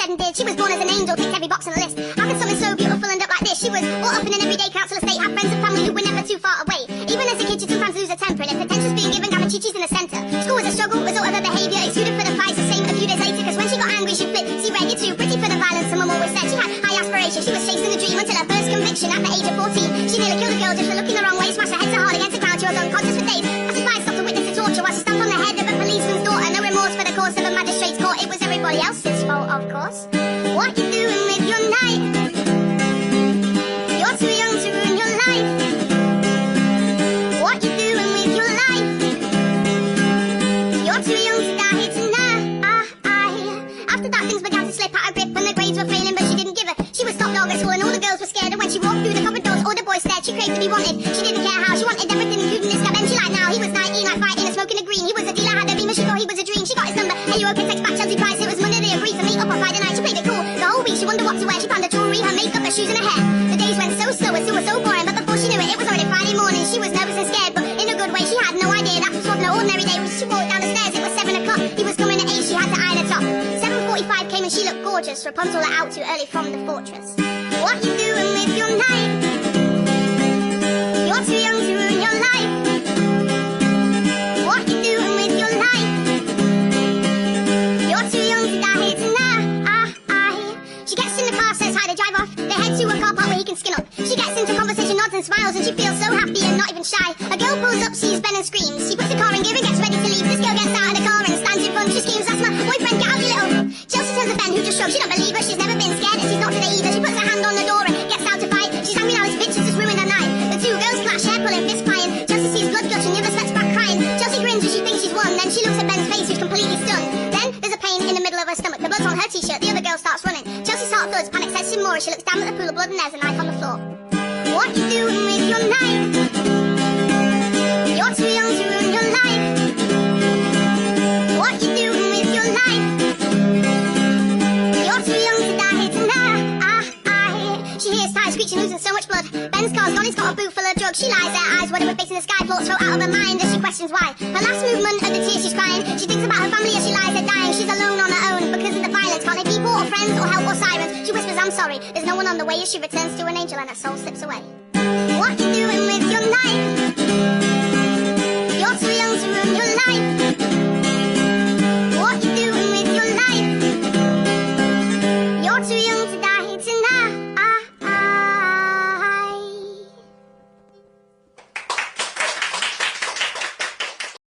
sweat and tears. She was born as an angel, ticked every box on the list. How could something so beautiful end up like this? She was brought up in an everyday council estate, had friends and family who were never too far away. Even as a kid, she'd sometimes lose her temper, and if attention's being given, Gamachichi's in the centre. School was a struggle, result of her behaviour, exuded for the price, the same a few days later, cause when she got angry, she'd flip. See where you're too pretty for the violence, her mum always said. She had high aspirations, she was chasing a dream until her first conviction at the age of 14. She nearly killed a girl just for looking the wrong way, smashed her head so hard against the ground, she was unconscious for days. Pacified stopped to witness the torture while she stamped on the head of a policeman's daughter. No remorse for the course of a magistrate's court, it was everybody else's fault, of course. What you doing with your night? You're too young to ruin your life. What you doing with your life? You're too young to die here tonight. After that, things began to slip out of grip and the grades were failing, but she didn't give up. She was top dog at school and all the girls were scared, and when she walked through the cupboard doors, all the boys stared. She craved to be wanted, she didn't care how. She wanted everything, including this guy Ben she liked now. He was 19, like fighting and smoking a green. He was a dealer, had a beamer, she thought he was a dream. She got his number, hey you okay, text back Chelsea Price. It was Monday, they agreed to meet up on Friday night. She played it cool the whole week, she wondered what to wear. She planned her jewellery, her makeup, her shoes and her hair. The days went so slow and still were so boring, but before she knew it, it was already Friday morning. She was nervous and scared, but in a good way. She had no idea that this wasn't an ordinary day. When she walked down the stairs, it was 7 o'clock. He was coming at 8, she had to iron her top. 7:45 came and she looked gorgeous. Rapunzel let out too early from the fortress. What you doing with your night? You're too young to ruin your life. What you doing with your life? You're too young to die here tonight. She gets in the car, says hi, they drive off. They head to a car park where he can skin up. She gets into conversation, nods and smiles, and she feels so happy and not even shy. A girl pulls up, sees Ben and screams. She puts the car in gear and gets ready to leave. This girl gets out of the car and stands in front. She screams, that's my boyfriend, get out you little. Chelsea turns to Ben, who just shrugs. She don't believe her, she's never been scared and she's not today either. She puts her hand on the door and gets out to fight. She's angry now, his bitch has just ruined her night. The two girls clash, hair pulling, fist flying. Chelsea sees blood gushing, the other steps back crying. Chelsea grins as she thinks she's won. Then she looks at Ben's face, who's completely stunned. Then there's a pain in the middle of her stomach. The blood's on her t-shirt, the other girl starts running. Chelsea's heart thuds, panic sets in more as she looks down at the pool of blood and there's a knife on the floor. What you doing with your night? You're too young to ruin your life. What you doing with your life? You're too young to die here tonight. She hears tires screeching, losing so much blood. Ben's car's gone, he's got a boot full of drugs. She lies there, eyes wide open, facing the sky, thoughts flow out of her mind as she questions why. Her last movement of the tears, she's crying. She thinks about her family as she lies there dying. She's alone on her own because of the violence. Can't hear people or friends or help or sirens. She whispers, I'm sorry, there's no one on the way as she returns to an angel and her soul slips away. What you doing with your night?